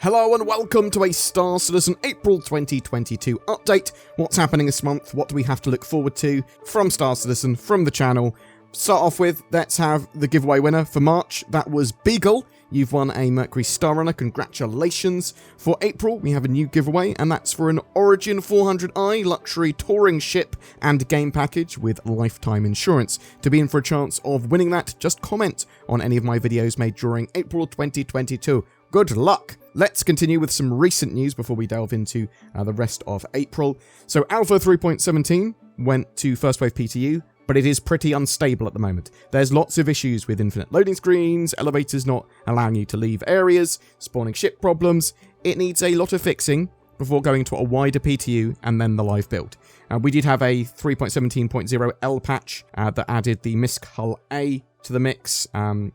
Hello and welcome to a Star Citizen April 2022 update. What's happening this month? What do we have to look forward to from Star Citizen, from the channel? Start off with, let's have the giveaway winner for March. That was Beagle. You've won a Mercury Star Runner. Congratulations. For April, we have a new giveaway, and that's for an Origin 400i luxury touring ship and game package with lifetime insurance. To be in for a chance of winning that, just comment on any of my videos made during April 2022. Good luck! Let's continue with some recent news before we delve into the rest of April. So Alpha 3.17 went to First Wave PTU, but it is pretty unstable at the moment. There's lots of issues with infinite loading screens, elevators not allowing you to leave areas, spawning ship problems. It needs a lot of fixing before going to a wider PTU and then the live build. We did have a 3.17.0 L patch that added the MISC Hull A to the mix and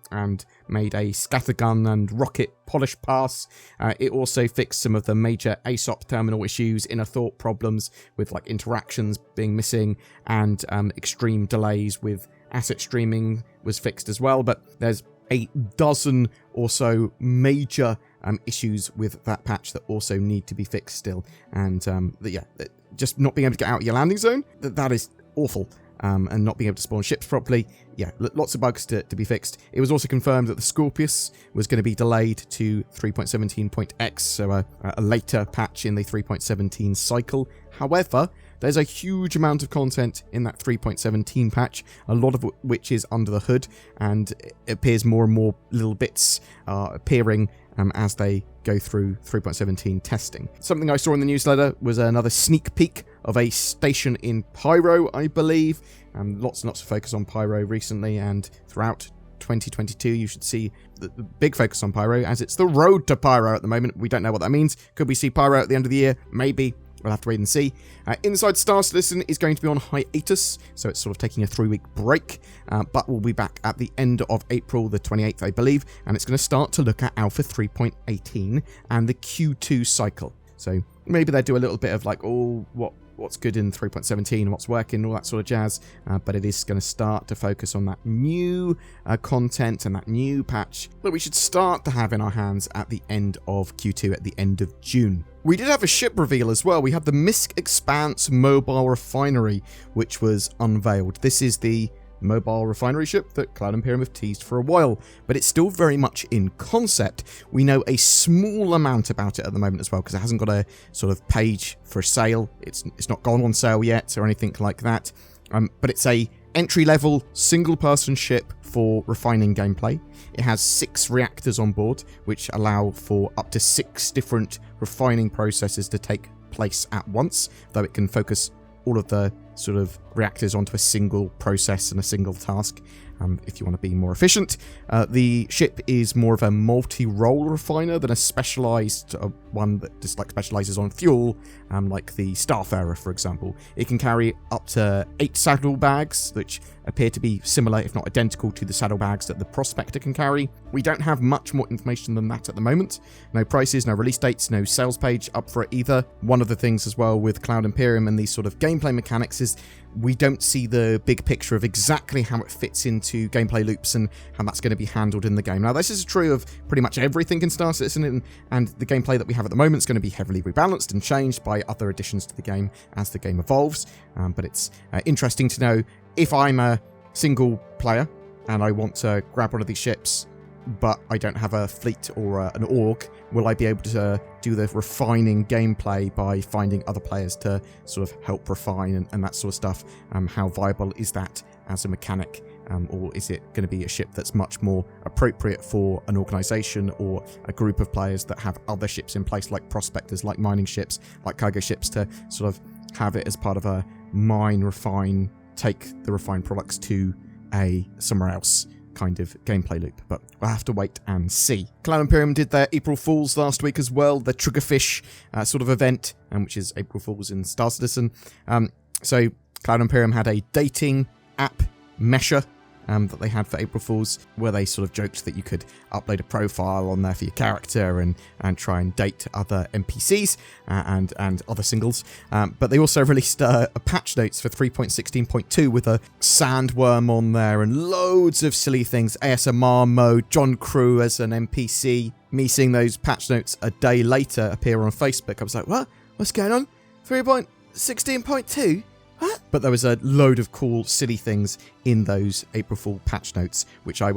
made a scattergun and rocket polish pass. It also fixed some of the major ASOP terminal issues, inner thought problems with like interactions being missing, and extreme delays with asset streaming was fixed as well. But there's a dozen or so major issues with that patch that also need to be fixed still. And just not being able to get out of your landing zone, that is awful. And not being able to spawn ships properly. Yeah, lots of bugs to be fixed. It was also confirmed that the Scorpius was going to be delayed to 3.17.x, so a later patch in the 3.17 cycle. However, there's a huge amount of content in that 3.17 patch, a lot of which is under the hood, and it appears more and more little bits appearing as they go through 3.17 testing. Something I saw in the newsletter was another sneak peek of a station in Pyro, I believe. Lots and lots of focus on Pyro recently, and throughout 2022 you should see the big focus on Pyro, as it's the road to Pyro at the moment. We don't know what that means. Could we see Pyro at the end of the year? Maybe. We'll have to wait and see. Inside Star Citizen is going to be on hiatus, so it's sort of taking a 3-week break, but we'll be back at the end of April, the 28th, I believe, and it's going to start to look at Alpha 3.18 and the Q2 cycle. So maybe they do a little bit of like, what's good in 3.17, what's working, all that sort of jazz, but it is going to start to focus on that new content and that new patch that we should start to have in our hands at the end of Q2, at the end of June. We did have a ship reveal as well. We had the MISC Expanse mobile refinery, which was unveiled. This is the mobile refinery ship that Cloud Imperium have teased for a while, but it's still very much in concept. We know a small amount about it at the moment as well, because it hasn't got a sort of page for sale. It's not gone on sale yet or anything like that, but it's a entry-level single-person ship for refining gameplay. It has 6 reactors on board, which allow for up to 6 different refining processes to take place at once, though it can focus all of the sort of reactors onto a single process and a single task, if you want to be more efficient. The ship is more of a multi-role refiner than a specialized one that just like specializes on fuel, like the Starfarer, for example. It can carry up to 8 saddlebags, which appear to be similar, if not identical, to the saddlebags that the Prospector can carry. We don't have much more information than that at the moment. No prices, no release dates, no sales page up for it either. One of the things as well with Cloud Imperium and these sort of gameplay mechanics is we don't see the big picture of exactly how it fits into gameplay loops and how that's going to be handled in the game. Now, this is true of pretty much everything in Star Citizen, and the gameplay that we have at the moment is going to be heavily rebalanced and changed by other additions to the game as the game evolves. But it's interesting to know, if I'm a single player and I want to grab one of these ships, but I don't have a fleet or an org, will I be able to do the refining gameplay by finding other players to sort of help refine and that sort of stuff? How viable is that as a mechanic? Or is it going to be a ship that's much more appropriate for an organization or a group of players that have other ships in place, like prospectors, like mining ships, like cargo ships, to sort of have it as part of a mine, refine, take the refined products to a somewhere else kind of gameplay loop, but we'll have to wait and see. Cloud Imperium did their April Fools last week as well, the Triggerfish sort of event, which is April Fools in Star Citizen. So Cloud Imperium had a dating app mesher that they had for April Fools, where they sort of joked that you could upload a profile on there for your character and try and date other NPCs and other singles. But they also released a patch notes for 3.16.2 with a sandworm on there and loads of silly things. ASMR mode, John Crew as an NPC. Me seeing those patch notes a day later appear on Facebook, I was like, what? What's going on? 3.16.2? What? But there was a load of cool, silly things in those April Fool patch notes, which I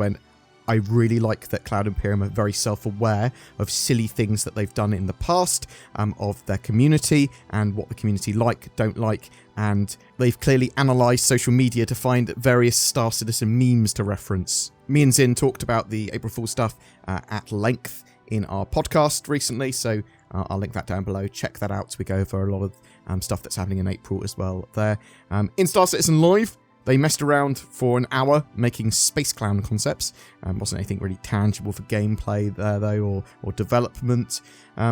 really like that Cloud Imperium are very self-aware of silly things that they've done in the past, of their community and what the community don't like, and they've clearly analysed social media to find various Star Citizen memes to reference. Me and Zin talked about the April Fool stuff at length in our podcast recently, so I'll link that down below. Check that out. We go over a lot of stuff that's happening in April as well there. In Star Citizen Live, they messed around for an hour making Space Clown concepts. Wasn't anything really tangible for gameplay there, though, or development.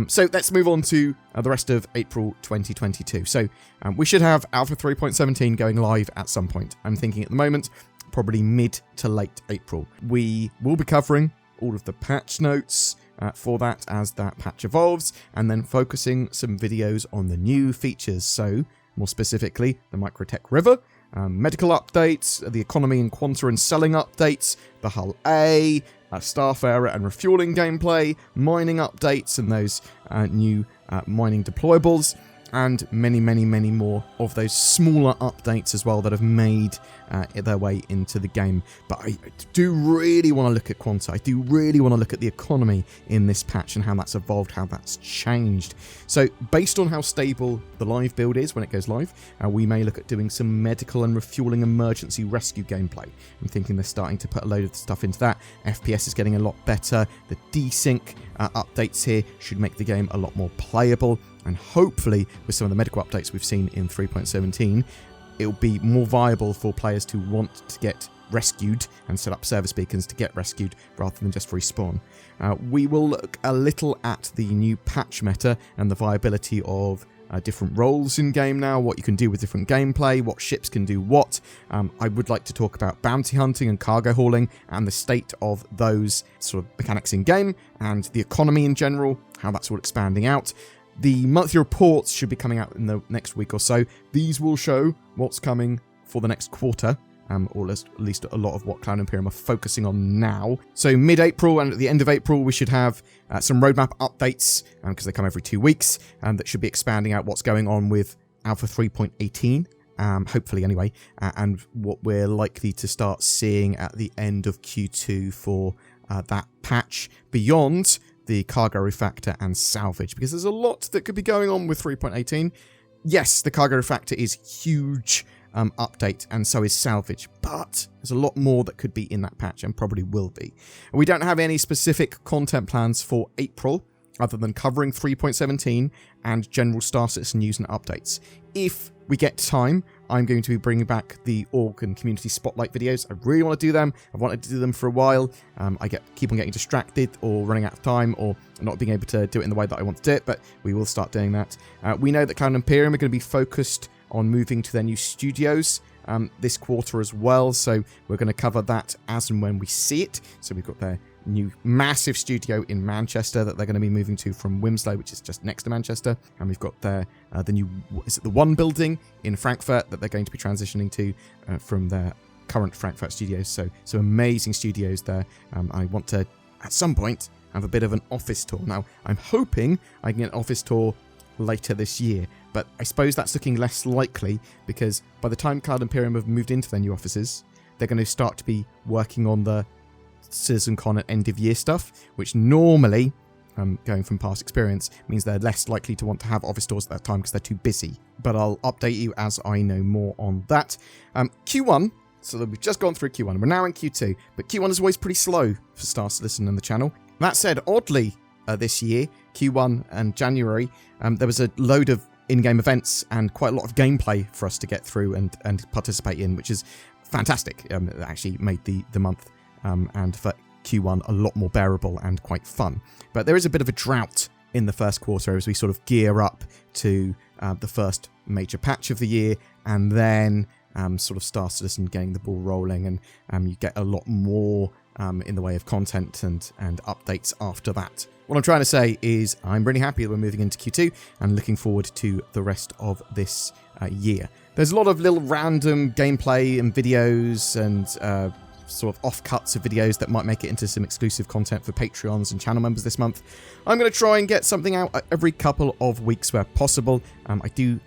So let's move on to the rest of April 2022. So we should have Alpha 3.17 going live at some point. I'm thinking at the moment, probably mid to late April. We will be covering all of the patch notes for that as that patch evolves, and then focusing some videos on the new features. So more specifically, the Microtech River, medical updates, the economy and quanta and selling updates, the Hull A, Starfarer and refueling gameplay, mining updates and those new mining deployables, and many, many, many more of those smaller updates as well that have made their way into the game. But I do really want to look at quanta. I do really want to look at the economy in this patch and how that's evolved, how that's changed. So based on how stable the live build is when it goes live, we may look at doing some medical and refueling emergency rescue gameplay. I'm thinking they're starting to put a load of stuff into that. FPS is getting a lot better. The desync updates here should make the game a lot more playable. And hopefully, with some of the medical updates we've seen in 3.17, it'll be more viable for players to want to get rescued and set up service beacons to get rescued rather than just respawn. We will look a little at the new patch meta and the viability of different roles in game now, what you can do with different gameplay, what ships can do what. I would like to talk about bounty hunting and cargo hauling and the state of those sort of mechanics in game and the economy in general, how that's all expanding out. The monthly reports should be coming out in the next week or so. These will show what's coming for the next quarter, or at least a lot of what Cloud Imperium are focusing on now. So mid-April and at the end of April, we should have some roadmap updates, because they come every 2 weeks, that should be expanding out what's going on with Alpha 3.18. Hopefully anyway, and what we're likely to start seeing at the end of Q2 for that patch beyond the cargo refactor and salvage, because there's a lot that could be going on with 3.18. Yes, the cargo refactor is huge update, and so is salvage, but there's a lot more that could be in that patch and probably will be. We don't have any specific content plans for April other than covering 3.17 and general Star Citizen news and updates. If we get time, I'm going to be bringing back the org and community spotlight videos. I really want to do them. I've wanted to do them for a while. I keep on getting distracted or running out of time or not being able to do it in the way that I want to do it, but we will start doing that. We know that Cloud Imperium are going to be focused on moving to their new studios this quarter as well, so we're going to cover that as and when we see it. So we've got their new massive studio in Manchester that they're going to be moving to from Wimslow, which is just next to Manchester, and we've got their the new, is it the One building in Frankfurt that they're going to be transitioning to from their current Frankfurt studios. So amazing studios there. I want to at some point have a bit of an office tour. Now I'm hoping I can get an office tour later this year, but I suppose that's looking less likely because by the time Cloud Imperium have moved into their new offices, they're going to start to be working on the CitizenCon at end of year stuff, which normally, going from past experience, means they're less likely to want to have office tours at that time because they're too busy. But I'll update you as I know more on that. Q1, so that we've just gone through Q1, we're now in Q2, but Q1 is always pretty slow for Star Citizen and the channel. That said, oddly, this year, Q1 and January, there was a load of in-game events and quite a lot of gameplay for us to get through and participate in, which is fantastic. It actually made the month and for Q1 a lot more bearable and quite fun. But there is a bit of a drought in the first quarter as we sort of gear up to the first major patch of the year, and then sort of Star Citizen getting the ball rolling, and you get a lot more in the way of content and updates after that. What I'm trying to say is I'm really happy that we're moving into Q2 and looking forward to the rest of this year. There's a lot of little random gameplay and videos and sort of offcuts of videos that might make it into some exclusive content for Patreons and channel members this month. I'm going to try and get something out every couple of weeks where possible. I do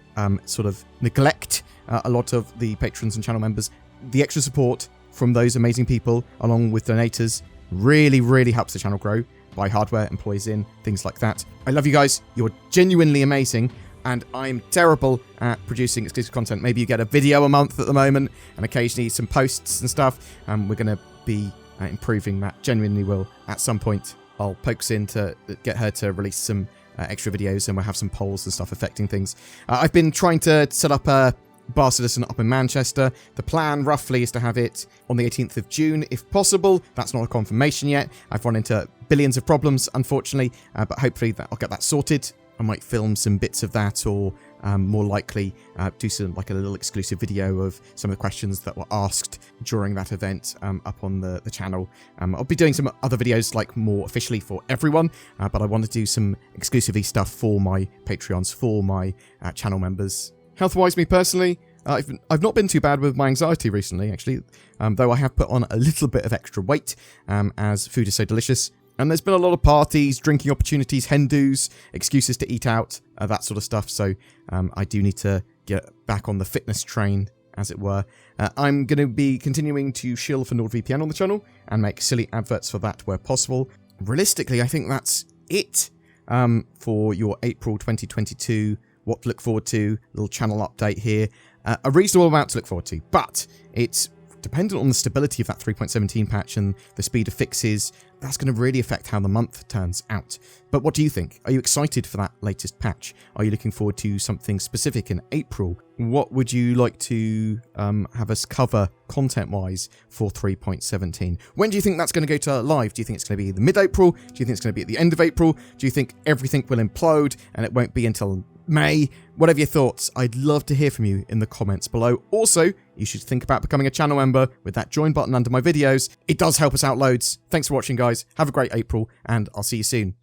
sort of neglect a lot of the patrons and channel members. The extra support from those amazing people, along with donators, really, really helps the channel grow. Buy hardware, employees in, things like that. I love you guys. You're genuinely amazing. And I'm terrible at producing exclusive content. Maybe you get a video a month at the moment, and occasionally some posts and stuff. We're going to be improving that. Genuinely will. At some point, I'll poke in to get her to release some extra videos, and we'll have some polls and stuff affecting things. I've been trying to set up a Bar Citizen up in Manchester. The plan, roughly, is to have it on the 18th of June, if possible. That's not a confirmation yet. I've run into billions of problems, unfortunately, but hopefully I'll get that sorted. I might film some bits of that, or more likely do some like a little exclusive video of some of the questions that were asked during that event up on the channel. I'll be doing some other videos like more officially for everyone, but I want to do some exclusively stuff for my Patreons, for my channel members. Health-wise, me personally, I've not been too bad with my anxiety recently, actually, though I have put on a little bit of extra weight as food is so delicious. And there's been a lot of parties, drinking opportunities, hen-dos, excuses to eat out, that sort of stuff. So I do need to get back on the fitness train, as it were. I'm going to be continuing to shill for NordVPN on the channel and make silly adverts for that where possible. Realistically, I think that's it for your April 2022. What to look forward to, little channel update here. A reasonable amount to look forward to, but it's dependent on the stability of that 3.17 patch and the speed of fixes. That's going to really affect how the month turns out. But what do you think? Are you excited for that latest patch? Are you looking forward to something specific in April? What would you like to have us cover content-wise for 3.17? When do you think that's going to go to live? Do you think it's going to be the mid-April? Do you think it's going to be at the end of April? Do you think everything will implode and it won't be until May? Whatever your thoughts, I'd love to hear from you in the comments below. Also, you should think about becoming a channel member with that join button under my videos. It does help us out loads. Thanks for watching, guys. Have a great April, and I'll see you soon.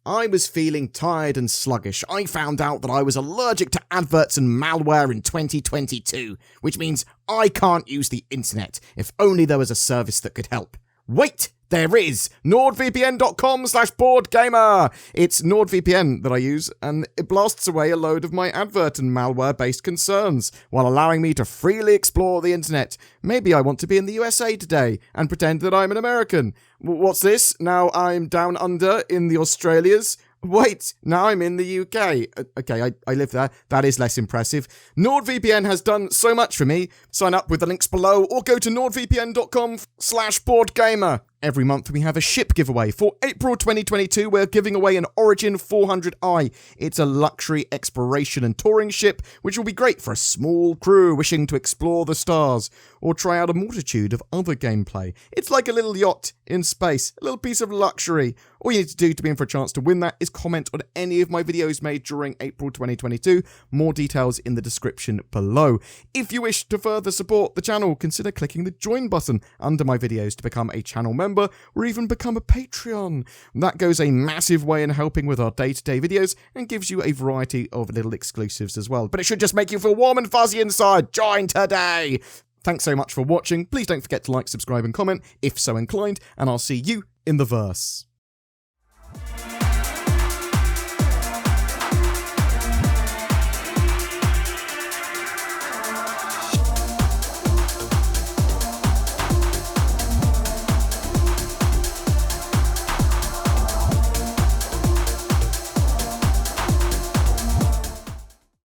I was feeling tired and sluggish. I found out that I was allergic to adverts and malware in 2022, which means I can't use the internet. If only there was a service that could help. Wait! There is! NordVPN.com/BoredGamer! It's NordVPN that I use, and it blasts away a load of my advert and malware-based concerns, while allowing me to freely explore the internet. Maybe I want to be in the USA today, and pretend that I'm an American. What's this? Now I'm down under in the Australias? Wait, now I'm in the UK. Okay, I live there. That is less impressive. NordVPN has done so much for me. Sign up with the links below or go to nordvpn.com/BoredGamer. Every month we have a ship giveaway. For April 2022, we're giving away an Origin 400i. It's a luxury exploration and touring ship, which will be great for a small crew wishing to explore the stars or try out a multitude of other gameplay. It's like a little yacht in space, a little piece of luxury. All you need to do to be in for a chance to win that is comment on any of my videos made during April 2022. More details in the description below. If you wish to further support the channel, consider clicking the join button under my videos to become a channel member or even become a Patreon. That goes a massive way in helping with our day-to-day videos and gives you a variety of little exclusives as well. But it should just make you feel warm and fuzzy inside. Join today! Thanks so much for watching. Please don't forget to like, subscribe and comment if so inclined, and I'll see you in the verse.